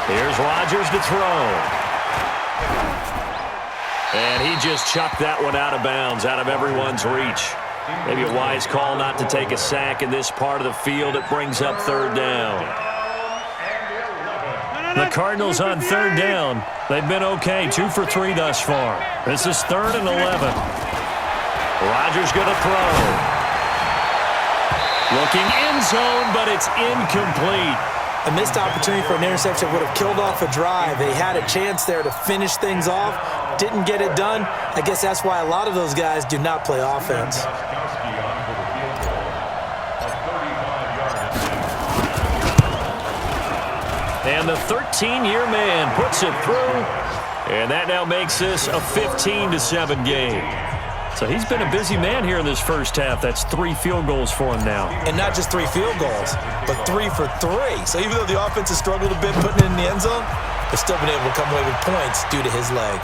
Here's Rodgers to throw. And he just chucked that one out of bounds, out of everyone's reach. Maybe a wise call not to take a sack in this part of the field. It brings up third down. The Cardinals on third down. They've been okay, 2 for 3 thus far. This is 3rd and 11. Rodgers going to throw. Looking end zone, but it's incomplete. A missed opportunity for an interception would have killed off a drive. They had a chance there to finish things off. Didn't get it done. I guess that's why a lot of those guys do not play offense. And the 13-year man puts it through. And that now makes this a 15-7 game. So he's been a busy man here in this first half. That's 3 field goals for him now. And not just 3 field goals, but 3 for 3. So even though the offense has struggled a bit putting it in the end zone, they've still been able to come away with points due to his leg.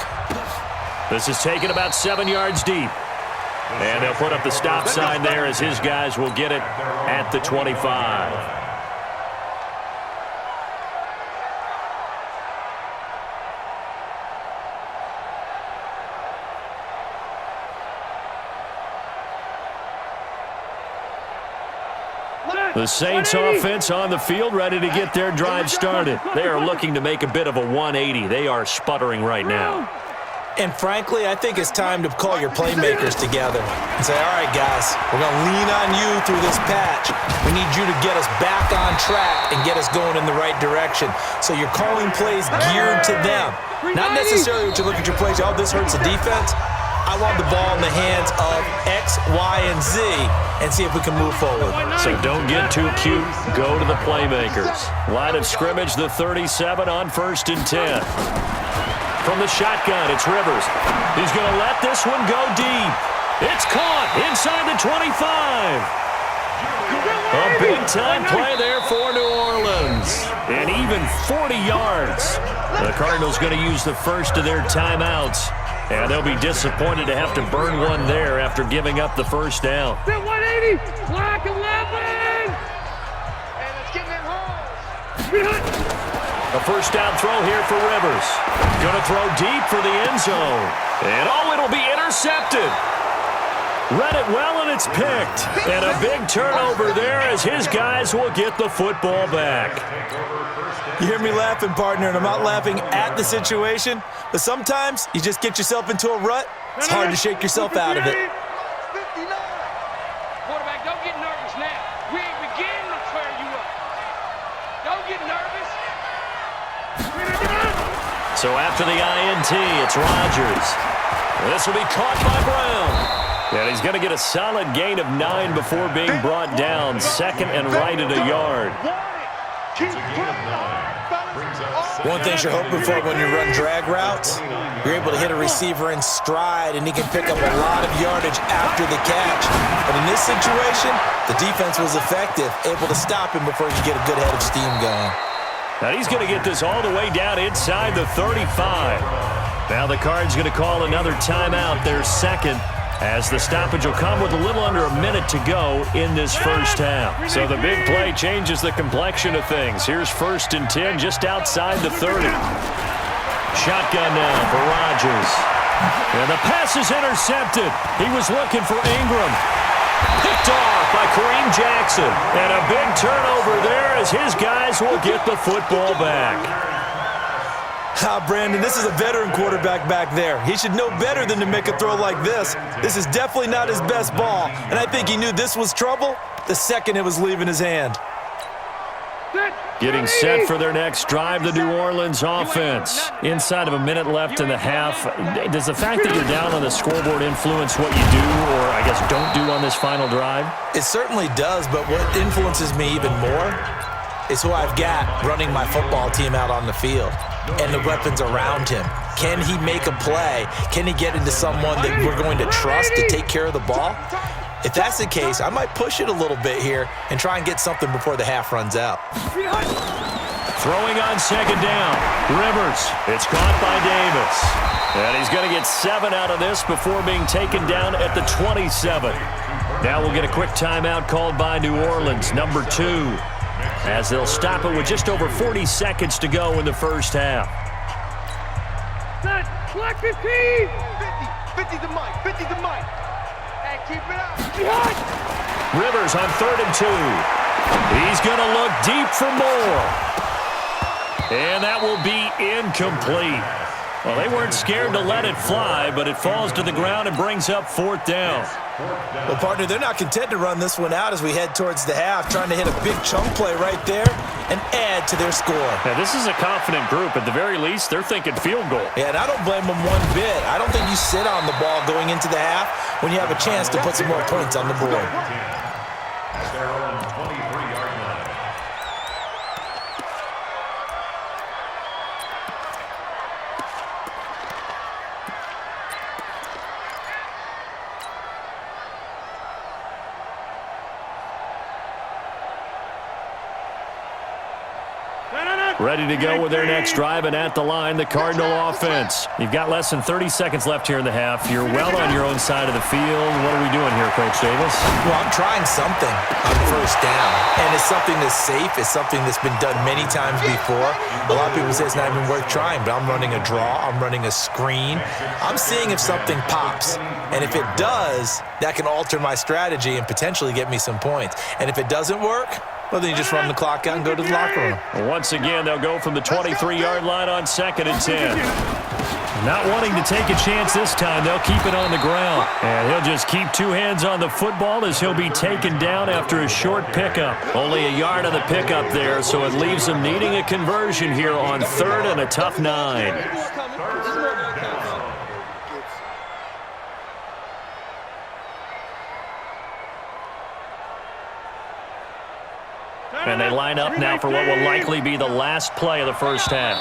This is taken about 7 yards deep. And they'll put up the stop sign there as his guys will get it at the 25. The Saints offense on the field, ready to get their drive started. They are looking to make a bit of a 180. They are sputtering right now. And frankly, I think it's time to call your playmakers together and say, all right, guys, we're going to lean on you through this patch. We need you to get us back on track and get us going in the right direction. So you're calling plays geared to them. Not necessarily what you look at your plays, oh, this hurts the defense. I want the ball in the hands of X, Y, and Z and see if we can move forward. So don't get too cute. Go to the playmakers. Line of scrimmage, the 37 on 1st and 10. From the shotgun, it's Rivers. He's going to let this one go deep. It's caught inside the 25. A big-time play there for New Orleans. And even 40 yards. The Cardinals going to use the first of their timeouts. And they'll be disappointed to have to burn one there after giving up the first down. 180, block 11. And it's getting it home. A first down throw here for Rivers. Going to throw deep for the end zone. And oh, it'll be intercepted. Read it well, and it's picked. And a big turnover there as his guys will get the football back. You hear me laughing, partner, and I'm not laughing at the situation, but sometimes you just get yourself into a rut. It's hard to shake yourself out of it. Quarterback, don't get nervous now. We ain't beginning to tear you up. Don't get nervous. So after the INT, it's Rodgers. This will be caught by Brown. And he's going to get a solid gain of 9 before being brought down. 2nd and right at a yard. One thing you're hoping for when you run drag routes, you're able to hit a receiver in stride, and he can pick up a lot of yardage after the catch. But in this situation, the defense was effective, able to stop him before he could get a good head of steam going. Now he's going to get this all the way down inside the 35. Now the Cards going to call another timeout, their 2nd, as the stoppage will come with a little under a minute to go in this first half. So the big play changes the complexion of things. Here's 1st and 10 just outside the 30. Shotgun now for Rodgers. And the pass is intercepted. He was looking for Ingram. Picked off by Kareem Jackson. And a big turnover there as his guys will get the football back. Brandon, this is a veteran quarterback back there. He should know better than to make a throw like this. This is definitely not his best ball, and I think he knew this was trouble the second it was leaving his hand. Getting set for their next drive, the New Orleans offense. Inside of a minute left in the half, does the fact that you're down on the scoreboard influence what you do or, I guess, don't do on this final drive? It certainly does, but what influences me even more is who I've got running my football team out on the field and the weapons around him. Can he make a play? Can he get into someone that we're going to trust to take care of the ball? If that's the case, I might push it a little bit here and try and get something before the half runs out. Throwing on 2nd down. Rivers. It's caught by Davis. And he's going to get 7 out of this before being taken down at the 27. Now we'll get a quick timeout called by New Orleans, number 2. as they'll stop it with just over 40 seconds to go in the first half. Set, clock 15. 50 to Mike, 50 to Mike. Hey, keep it up. Behind. Rivers on 3rd and 2. He's going to look deep for more. And that will be incomplete. Well, they weren't scared to let it fly, but it falls to the ground and brings up 4th down. Well, partner, they're not content to run this one out as we head towards the half, trying to hit a big chunk play right there and add to their score. Now, this is a confident group. At the very least, they're thinking field goal. Yeah, and I don't blame them one bit. I don't think you sit on the ball going into the half when you have a chance to put some more points on the board. Ready to go with their next drive, and at the line, the Cardinal offense. You've got less than 30 seconds left here in the half. You're well on your own side of the field. What are we doing here, Coach Davis? Well, I'm trying something on first down, and it's something that's safe. It's something that's been done many times before. A lot of people say it's not even worth trying, but I'm running a draw. I'm running a screen. I'm seeing if something pops, and if it does, that can alter my strategy and potentially get me some points. And if it doesn't work, well, then you just run the clock out and go to the locker room. Once again, they'll go from the 23-yard line on 2nd and 10. Not wanting to take a chance this time, they'll keep it on the ground. And he'll just keep 2 hands on the football as he'll be taken down after a short pickup. Only a yard on the pickup there, so it leaves him needing a conversion here on 3rd and a tough 9. And they line up now for what will likely be the last play of the first half.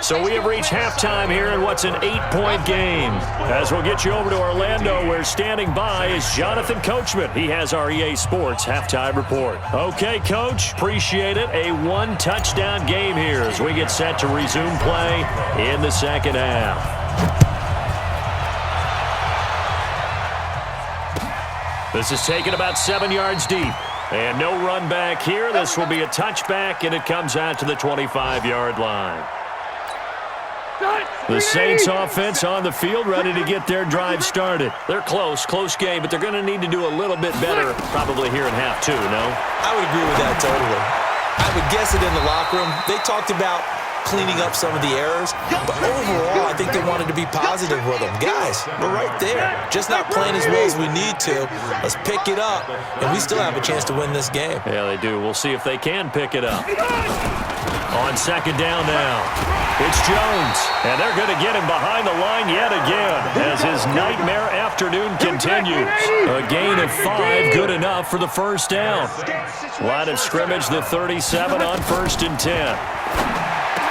So we have reached halftime here in what's an 8-point game. As we'll get you over to Orlando, where standing by is Jonathan Coachman. He has our EA Sports halftime report. Okay, Coach, appreciate it. A 1-touchdown game here as we get set to resume play in the second half. This is taken about 7 yards deep. And no run back here. This will be a touchback, and it comes out to the 25-yard line. The Saints offense on the field, ready to get their drive started. They're close game, but they're going to need to do a little bit better probably here in half 2, no? I would agree with that totally. I would guess it in the locker room. They talked about cleaning up some of the errors, but overall, I think they wanted to be positive with them. Guys, we're right there. Just not playing as well as we need to. Let's pick it up, and we still have a chance to win this game. Yeah, they do. We'll see if they can pick it up. On 2nd down now, it's Jones, and they're going to get him behind the line yet again as his nightmare afternoon continues. A gain of 5, good enough for the first down. Line of scrimmage, the 37 on 1st and 10.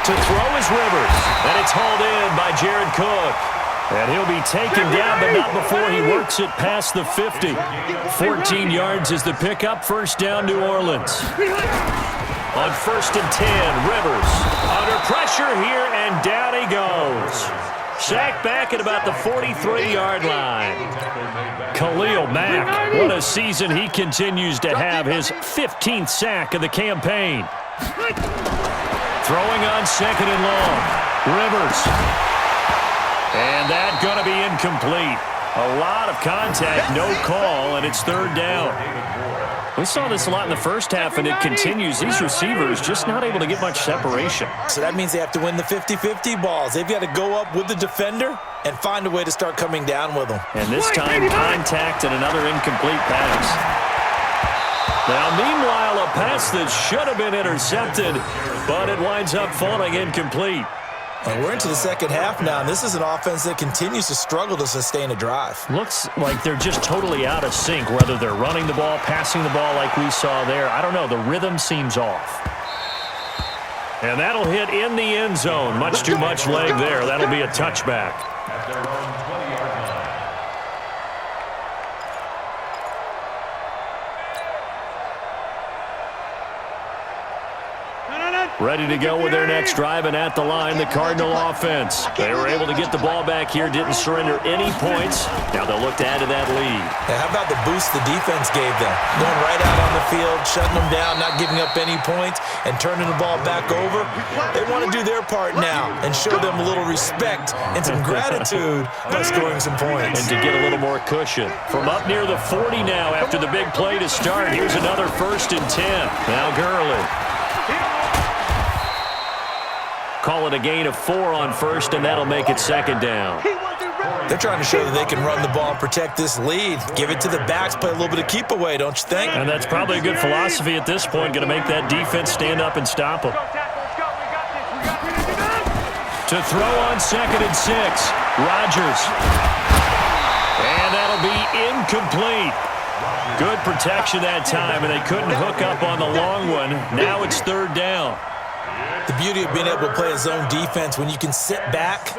To throw is Rivers, and it's hauled in by Jared Cook. And he'll be taken down, but not before he works it past the 50. 14 yards is the pickup, first down New Orleans. On 1st and 10, Rivers under pressure here, and down he goes. Sacked back at about the 43-yard line. Khalil Mack, what a season he continues to have, his 15th sack of the campaign. Throwing on 2nd and long. Rivers. And that going to be incomplete. A lot of contact, no call, and it's 3rd down. We saw this a lot in the first half, and it continues. These receivers just not able to get much separation. So that means they have to win the 50-50 balls. They've got to go up with the defender and find a way to start coming down with them. And this time, contact and another incomplete pass. Now, meanwhile, a pass that should have been intercepted, but it winds up falling incomplete. And we're into the second half now, and this is an offense that continues to struggle to sustain a drive. Looks like they're just totally out of sync, whether they're running the ball, passing the ball like we saw there. I don't know. The rhythm seems off. And that'll hit in the end zone. Much too much leg there. That'll be a touchback. Ready to go with their next drive, and at the line, the Cardinal offense. They were able to get the ball back here, didn't surrender any points. Now they'll look to add to that lead. Yeah, how about the boost the defense gave them? Going right out on the field, shutting them down, not giving up any points, and turning the ball back over. They want to do their part now and show them a little respect and some gratitude by scoring some points. And to get a little more cushion. From up near the 40 now after the big play to start, here's another 1st and 10. Now Gurley. Call it a gain of 4 on 1st, and that'll make it 2nd down. They're trying to show that they can run the ball and protect this lead. Give it to the backs, play a little bit of keep away, don't you think? And that's probably a good philosophy at this point, going to make that defense stand up and stop them. To throw on 2nd and 6, Rodgers. And that'll be incomplete. Good protection that time, and they couldn't hook up on the long one. Now it's 3rd down. The beauty of being able to play a zone defense, when you can sit back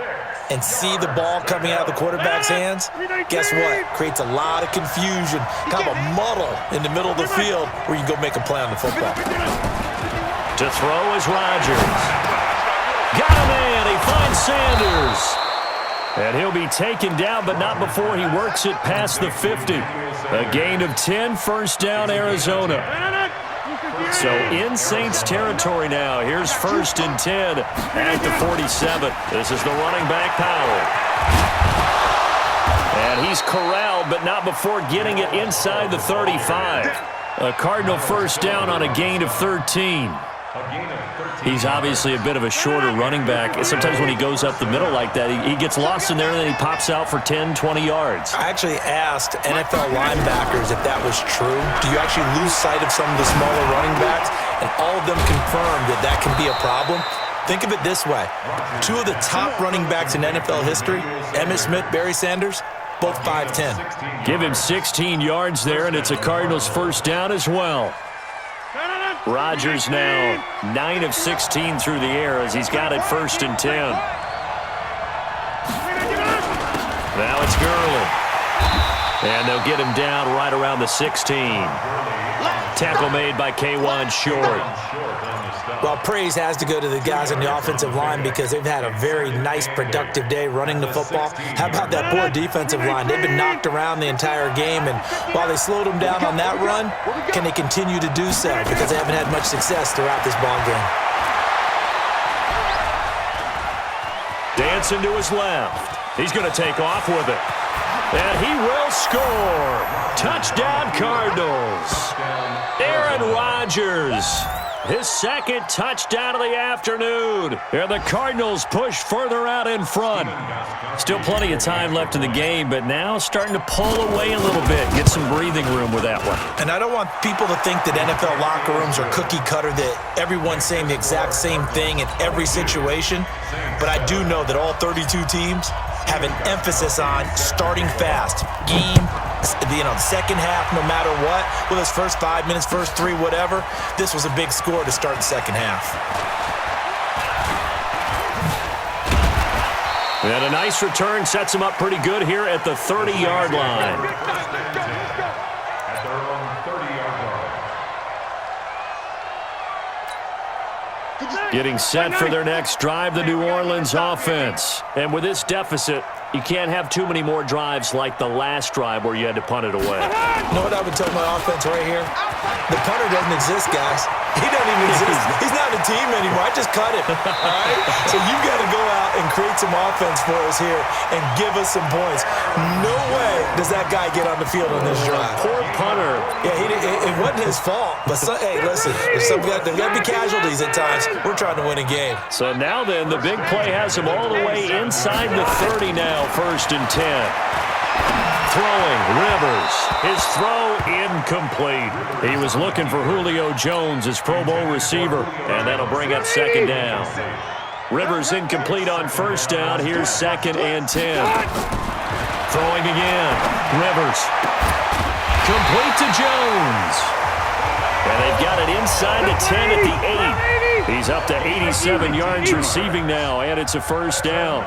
and see the ball coming out of the quarterback's hands, guess what? Creates a lot of confusion, kind of a muddle in the middle of the field where you can go make a play on the football. To throw is Rodgers. Got him in. He finds Sanders. And he'll be taken down, but not before he works it past the 50. A gain of 10, 1st down, Arizona. So in Saints territory now. Here's 1st and 10 at the 47. This is the running back, Powell. And he's corralled, but not before getting it inside the 35. A Cardinal 1st down on a gain of 13. He's obviously a bit of a shorter running back. Sometimes when he goes up the middle like that, he gets lost in there, and then he pops out for 10, 20 yards. I actually asked NFL linebackers if that was true. Do you actually lose sight of some of the smaller running backs? And all of them confirmed that that can be a problem. Think of it this way. 2 of the top running backs in NFL history, Emmitt Smith, Barry Sanders, both 5'10". Give him 16 yards there, and it's a Cardinals 1st down as well. Rodgers now 9 of 16 through the air as he's got it 1st and 10. Now it's Gurley. And they'll get him down right around the 16. Tackle made by K'Wan Short. Well, praise has to go to the guys on the offensive line because they've had a very nice, productive day running the football. How about that poor defensive line? They've been knocked around the entire game, and while they slowed them down on that run, can they continue to do so? Because they haven't had much success throughout this ball game. Dancing to his left. He's going to take off with it. And he will score. Touchdown, Cardinals. Aaron Rodgers. His 2nd touchdown of the afternoon. And the Cardinals push further out in front. Still plenty of time left in the game, but now starting to pull away a little bit. Get some breathing room with that one. And I don't want people to think that NFL locker rooms are cookie cutter, that everyone's saying the exact same thing in every situation. But I do know that all 32 teams have an emphasis on starting fast. Game, second half, no matter what. Well, his first 5 minutes, first 3, whatever. This was a big score to start the second half. And a nice return sets him up pretty good here at the 30-yard line. Getting set for their next drive, the New Orleans offense. And with this deficit, you can't have too many more drives like the last drive where you had to punt it away. You know what I would tell my offense right here? The punter doesn't exist, guys. He doesn't even exist. He's not a team anymore. I just cut him. All right? So you've got to go out and create some offense for us here and give us some points. No way does that guy get on the field on this drive. Poor punter. Yeah, it wasn't his fault. But, hey, listen, there's got to be casualties at times. We're trying to win a game. So now then, the big play has him all the way inside the 30 now, 1st and 10. Throwing, Rivers. His throw incomplete. He was looking for Julio Jones, his Pro Bowl receiver, and that'll bring up 2nd down. Rivers incomplete on 1st down. Here's 2nd and 10. Throwing again. Rivers. Complete to Jones. And they've got it inside the 10 at the 8. He's up to 87 yards receiving now, and it's a 1st down.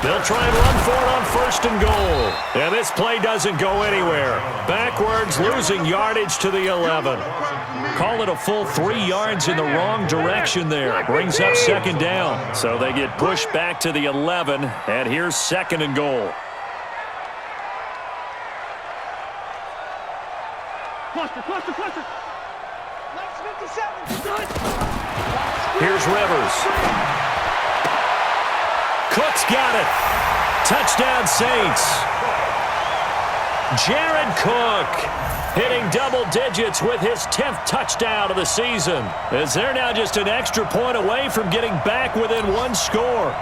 They'll try and run for it on 1st and goal. And this play doesn't go anywhere. Backwards, losing yardage to the 11. Call it a full 3 yards in the wrong direction there. Brings up second down. So they get pushed back to the 11, and here's second and goal. Cluster. Let's 57. Here's Rivers. Cook's got it. Touchdown Saints. Jared Cook hitting double digits with his 10th touchdown of the season, as they're now just an extra point away from getting back within 1 score.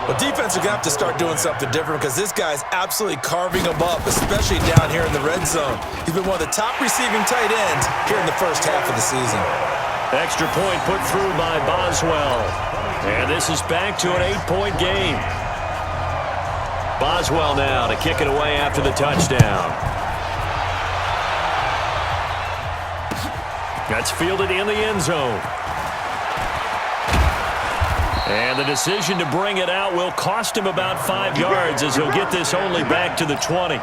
Well, defense are going to have to start doing something different because this guy's absolutely carving them up, especially down here in the red zone. He's been one of the top receiving tight ends here in the first half of the season. Extra point put through by Boswell. And this is back to an 8-point game. Boswell now to kick it away after the touchdown. That's fielded in the end zone. And the decision to bring it out will cost him about 5 yards, as he'll get this only back to the 20.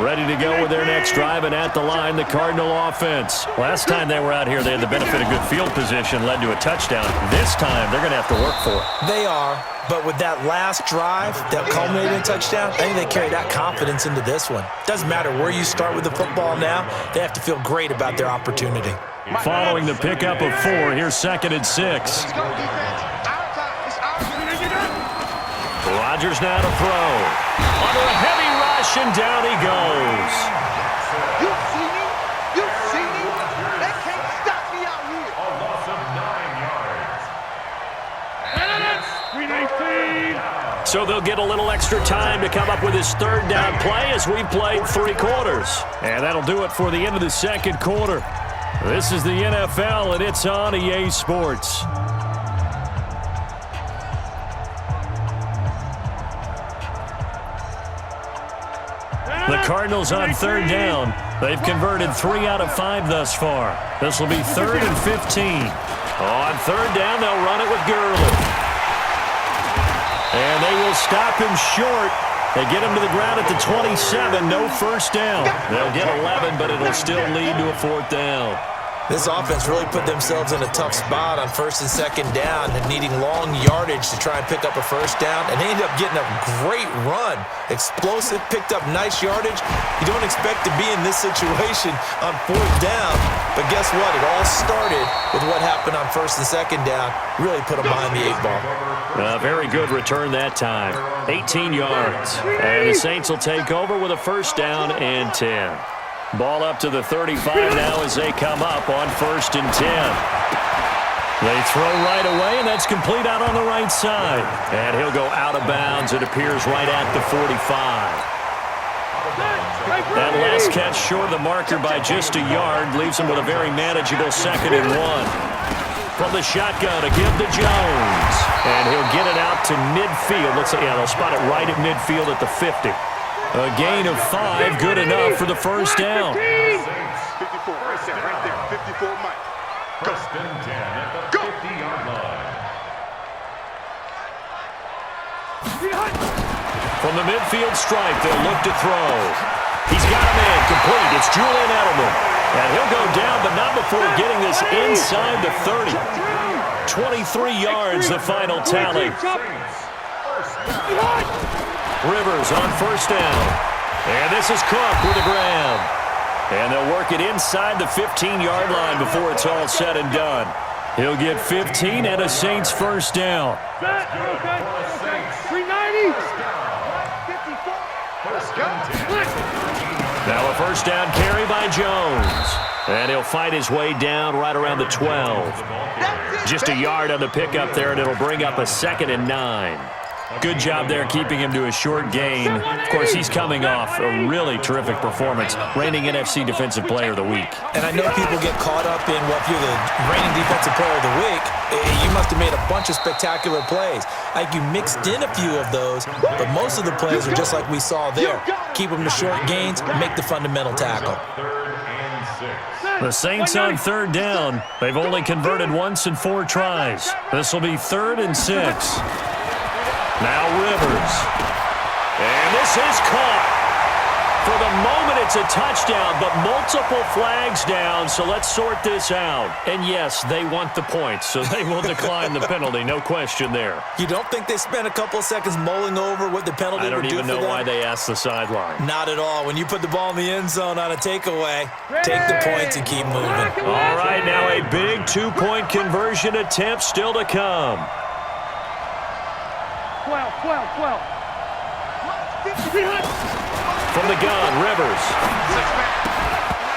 Ready to go with their next drive, and at the line, the Cardinal offense. Last time they were out here, they had the benefit of good field position, led to a touchdown. This time, they're going to have to work for it. They are, but with that last drive that culminated in a touchdown, I think they carry that confidence into this one. Doesn't matter where you start with the football now, they have to feel great about their opportunity. Following the pickup of 4, here's second and 6. Rodgers now to throw. Under a heavy rush, and down he goes. You see me? You see me? They can't stop me out here. A loss of 9 yards. So they'll get a little extra time to come up with his third down play as we played 3 quarters. And that'll do it for the end of the second quarter. This is the NFL, and it's on EA Sports. The Cardinals on third down. They've converted 3 out of 5 thus far. This will be 3rd and 15. On third down, they'll run it with Gurley. And they will stop him short. They get him to the ground at the 27. No first down. They'll get 11, but it'll still lead to a 4th down. This offense really put themselves in a tough spot on 1st and 2nd down and needing long yardage to try and pick up a first down, and they ended up getting a great run. Explosive, picked up nice yardage. You don't expect to be in this situation on 4th down, but guess what? It all started with what happened on 1st and 2nd down. Really put them behind the 8 ball. Very good return that time. 18 yards. And the Saints will take over with a first down and 10. Ball up to the 35 now as they come up on 1st and 10. They throw right away, and that's complete out on the right side. And he'll go out of bounds, it appears, right at the 45. That last catch short of the marker by just a yard leaves him with a very manageable 2nd and 1. From the shotgun to give to Jones. And he'll get it out to midfield. Looks like, yeah, they'll spot it right at midfield at the 50. A gain of 5, good enough for the first down. 54, right there, 54, Mike. First and 10 at the 50-yard line. From the midfield stripe, they'll look to throw. He's got a man complete. It's Julian Edelman. And he'll go down, but not before getting this inside the 30. 23 yards, the final tally. Rivers on first down. And this is Cook with a grab. And they'll work it inside the 15-yard line before it's all said and done. He'll get 15 and a Saints first down. 390. 54. Now a first down carry by Jones. And he'll fight his way down right around the 12. Just a yard on the pickup there, and it'll bring up a 2nd and 9. Good job there keeping him to a short gain. Of course, he's coming off a really terrific performance, reigning NFC Defensive Player of the Week. And I know people get caught up in what you're the reigning Defensive Player of the Week. You must have made a bunch of spectacular plays. I think you mixed in a few of those, but most of the plays are just like we saw there. Keep them to short gains, make the fundamental tackle. The Saints on third down. They've only converted once in 4 tries. This will be 3rd and 6. Now Rivers. And this is caught for the moment it's a touchdown, but multiple flags down, so let's sort this out. And yes, they want the points, so they will decline the penalty, no question there. You don't think they spent a couple of seconds mulling over what the penalty would do for them? I don't even know why they asked the sideline. Not at all. When you put the ball in the end zone on a takeaway, take the points and keep moving. All right, now a big two-point conversion attempt still to come. 12. From the gun, Rivers.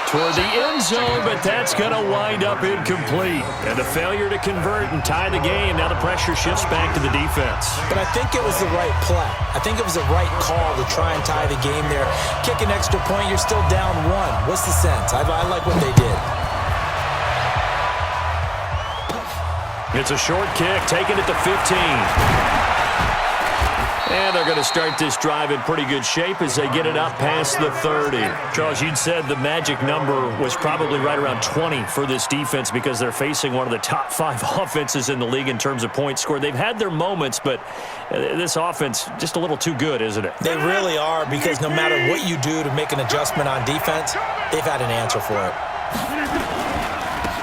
Toward the end zone, but that's going to wind up incomplete. And a failure to convert and tie the game. Now the pressure shifts back to the defense. But I think it was the right play. I think it was the right call to try and tie the game there. Kick an extra point, you're still down one. What's the sense? I like what they did. It's a short kick, taking it to 15. And they're going to start this drive in pretty good shape as they get it up past the 30. Charles, you'd said the magic number was probably right around 20 for this defense because they're facing one of the top 5 offenses in the league in terms of points scored. They've had their moments, but this offense just a little too good, isn't it? They really are, because no matter what you do to make an adjustment on defense, they've had an answer for it.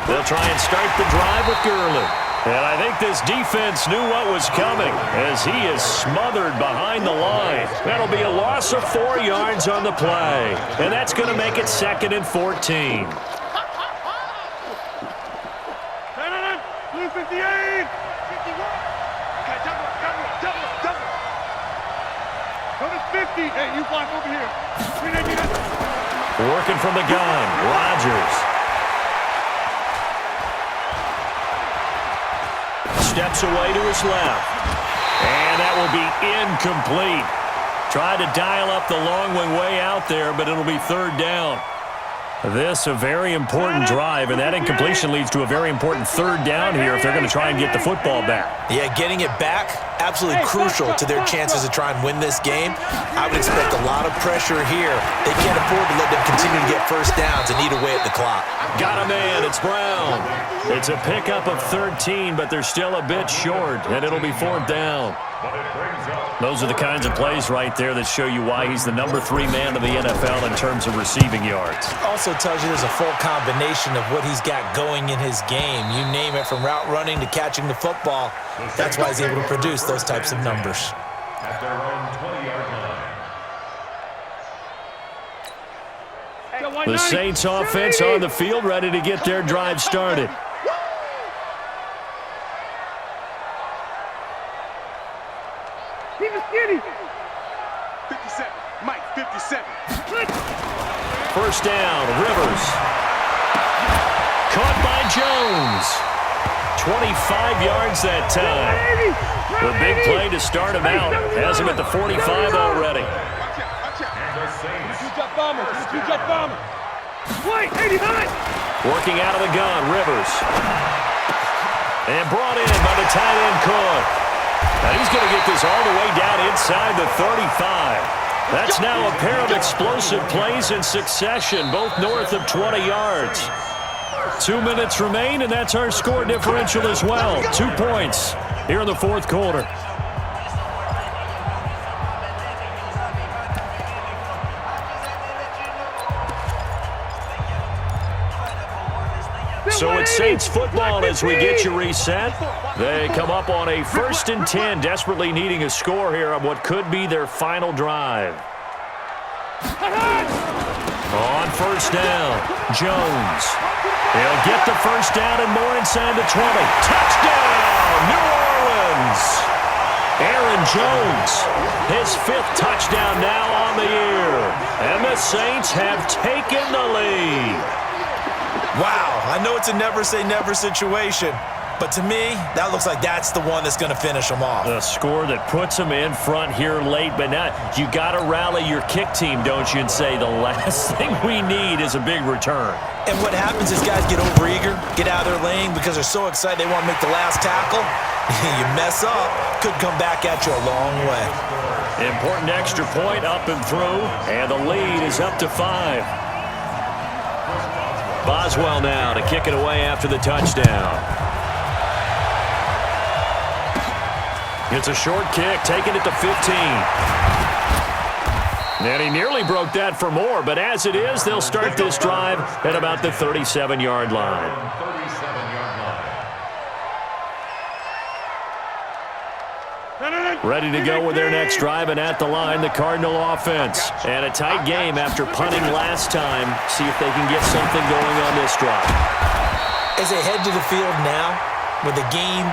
They'll try and start the drive with Gurley. And I think this defense knew what was coming as he is smothered behind the line. That'll be a loss of 4 yards on the play. And that's going to make it 2nd and 14. Blue 58. 51. Okay, double. Go to 50. Hey, you block over here. Working from the gun, Rodgers. Steps away to his left. And that will be incomplete. Tried to dial up the long one way out there, but it'll be 3rd down. This a very important drive, and that incompletion leads to a very important 3rd down here if they're going to try and get the football back. Yeah, getting it back, absolutely crucial to their chances to try and win this game. I would expect a lot of pressure here. They can't afford to let them continue to get first downs and eat away at the clock. Got a man, it's Brown. It's a pickup of 13, but they're still a bit short, and it'll be 4th down. Those are the kinds of plays right there that show you why he's the number 3 man in the NFL in terms of receiving yards. Also tells you there's a full combination of what he's got going in his game. You name it, from route running to catching the football. That's why he's able to produce those types of numbers. At their own 20-yard line. The Saints offense on the field, ready to get their drive started. Keep it skinny. 57. Mike, 57. First down, Rivers. Caught by Jones. 25 yards that time. The big play to start him out. Has him at the 45 already. Two-jet bomber. Wait, 89. Working out of the gun, Rivers. And brought in by the tight end Cook. Now he's going to get this all the way down inside the 35. That's now a pair of explosive plays in succession, both north of 20 yards. 2 minutes remain, and that's our score differential as well. 2 points here in the 4th quarter. So it's Saints football as we get you reset. They come up on a 1st and 10, desperately needing a score here on what could be their final drive. On first down, Jones. He'll get the first down and more inside the 20. Touchdown, New Orleans! Aaron Jones, his 5th touchdown now on the year. And the Saints have taken the lead. Wow, I know it's a never-say-never situation, but to me, that looks like that's the one that's going to finish them off. The score that puts them in front here late, but now you got to rally your kick team, don't you, and say the last thing we need is a big return. And what happens is guys get overeager, get out of their lane because they're so excited they want to make the last tackle. You mess up, could come back at you a long way. Important extra point up and through, and the lead is up to 5. Boswell now to kick it away after the touchdown. It's a short kick, taking it to 15. And he nearly broke that for more, but as it is, they'll start this drive at about the 37-yard line. 37-yard line. Ready to go with their next drive, and at the line, the Cardinal offense. And a tight game after punting last time. See if they can get something going on this drive. As they head to the field now, with the game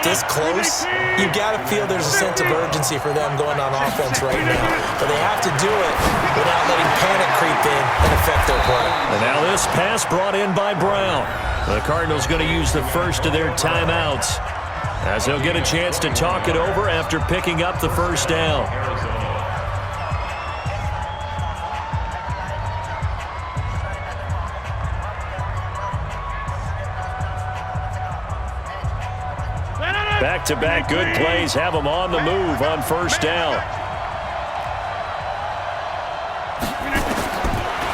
this close, you got to feel there's a sense of urgency for them going on offense right now. But they have to do it without letting panic creep in and affect their play. And now this pass brought in by Brown. The Cardinals going to use the first of their timeouts, as they'll get a chance to talk it over after picking up the first down. Back-to-back good plays have them on the move on first down.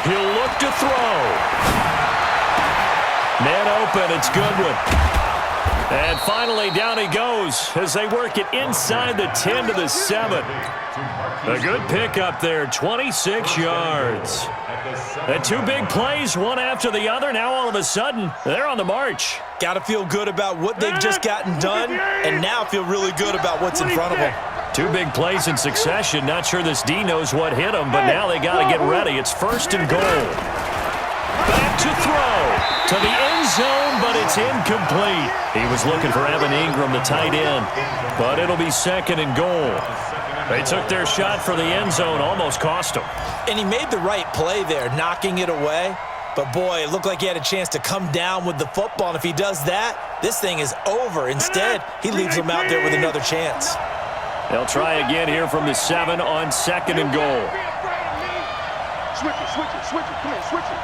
He'll look to throw. Man open, it's Goodwin. And finally, down he goes as they work it inside the 10 to the 7. A good pickup there, 26 yards. And two big plays, one after the other. Now all of a sudden, they're on the march. Got to feel good about what they've just gotten done, and now feel really good about what's in front of them. Two big plays in succession. Not sure this D knows what hit him, but now they got to get ready. It's first and goal. Back to throw to the end zone, but it's incomplete. He was looking for Evan Ingram, the tight end, but it'll be second and goal. They took their shot for the end zone, almost cost him. And he made the right play there, knocking it away. But, boy, it looked like he had a chance to come down with the football. And if he does that, this thing is over. Instead, he leaves him out there with another chance. They'll try again here from the 7 on second and goal. Switch it, switch it, switch it. Come on, switch it.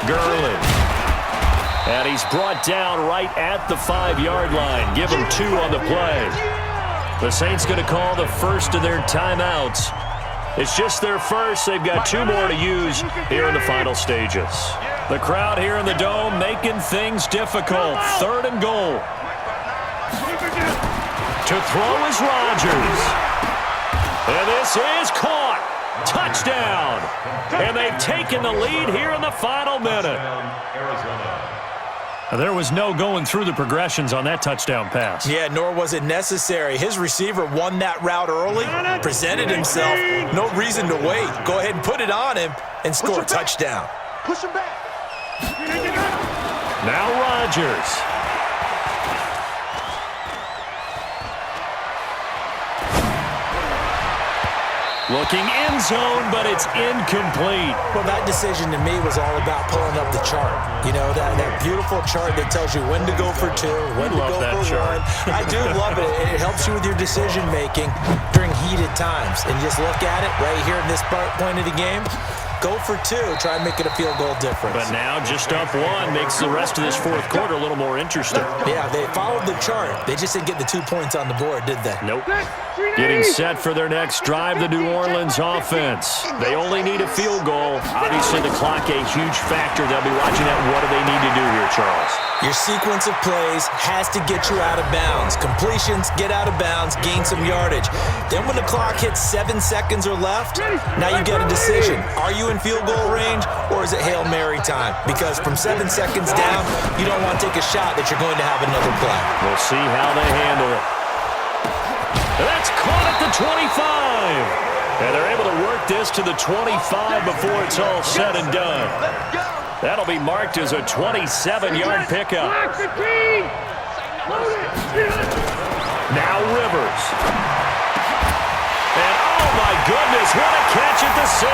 Gurley. And he's brought down right at the 5-yard line. Give him 2 on the play. The Saints going to call the first of their timeouts. It's just their first. They've got 2 more to use here in the final stages. The crowd here in the Dome making things difficult. Third and goal. To throw is Rodgers. And this is caught. Touchdown. And they've taken the lead here in the final minute. There was no going through the progressions on that touchdown pass. Yeah, nor was it necessary. His receiver won that route early, presented himself. No reason to wait. Go ahead and put it on him and score a touchdown. Push him back. Now Rodgers. Looking end zone, but it's incomplete. Well, that decision to me was all about pulling up the chart. You know, that beautiful chart that tells you when to go for 2, when to go for 1. I do love it. It helps you with your decision-making during heated times. And just look at it right here in this point of the game. Go for 2. Try and make it a field goal difference. But now just up 1 makes the rest of this fourth quarter a little more interesting. Yeah, they followed the chart. They just didn't get the 2 points on the board, did they? Nope. Getting set for their next drive, the New Orleans offense. They only need a field goal. Obviously, the clock a huge factor. They'll be watching that. What do they need to do here, Charles? Your sequence of plays has to get you out of bounds. Completions, get out of bounds, gain some yardage. Then when the clock hits 7 seconds or left, now you get a decision. Are you in field goal range, or is it Hail Mary time? Because from 7 seconds down, you don't want to take a shot that you're going to have another play. We'll see how they handle it. That's caught at the 25. And they're able to work this to the 25 before it's all said and done. That'll be marked as a 27-yard pickup. Now Rivers. And oh my goodness, what a catch at the 6.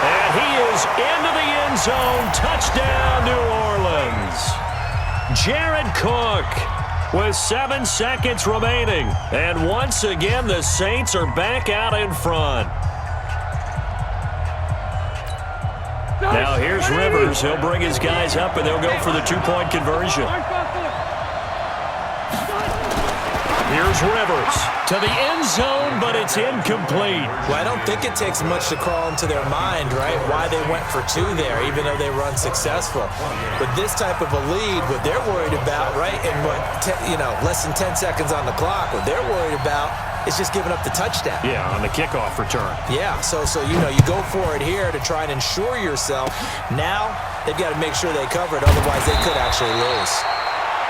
And he is into the end zone. Touchdown, New Orleans. Jared Cook with 7 seconds remaining. And once again, the Saints are back out in front. Now here's Rivers. He'll bring his guys up, and they'll go for the 2-point conversion. Here's Rivers to the end zone, but it's incomplete. Well, I don't think it takes much to crawl into their mind, right, why they went for two there, even though they were unsuccessful. With this type of a lead, what they're worried about, right, and less than 10 seconds on the clock, what they're worried about is just giving up the touchdown. Yeah, on the kickoff return. Yeah, so you go for it here to try and ensure yourself. Now they've got to make sure they cover it, otherwise they could actually lose.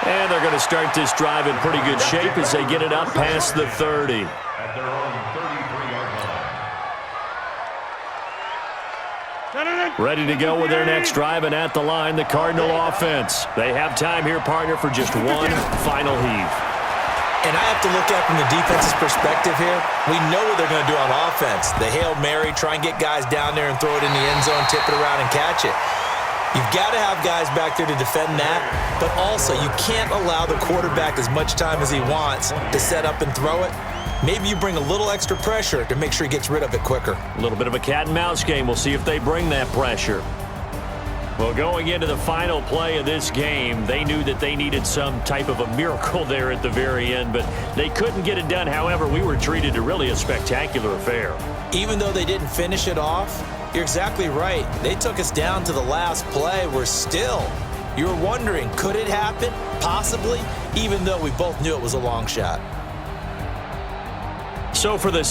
And they're going to start this drive in pretty good shape as they get it up past the 30. At their own 33-yard line. Ready to go with their next drive, and at the line, the Cardinal offense. They have time here, partner, for just one final heave. And I have to look at it from the defense's perspective here. We know what they're going to do on offense. The Hail Mary, try and get guys down there and throw it in the end zone, tip it around and catch it. You've got to have guys back there to defend that, but also you can't allow the quarterback as much time as he wants to set up and throw it. Maybe you bring a little extra pressure to make sure he gets rid of it quicker. A little bit of a cat and mouse game. We'll see if they bring that pressure. Well, going into the final play of this game, they knew that they needed some type of a miracle there at the very end, but they couldn't get it done. However, we were treated to really a spectacular affair. Even though they didn't finish it off, you're exactly right. They took us down to the last play. You were wondering, could it happen? Possibly, even though we both knew it was a long shot. So for the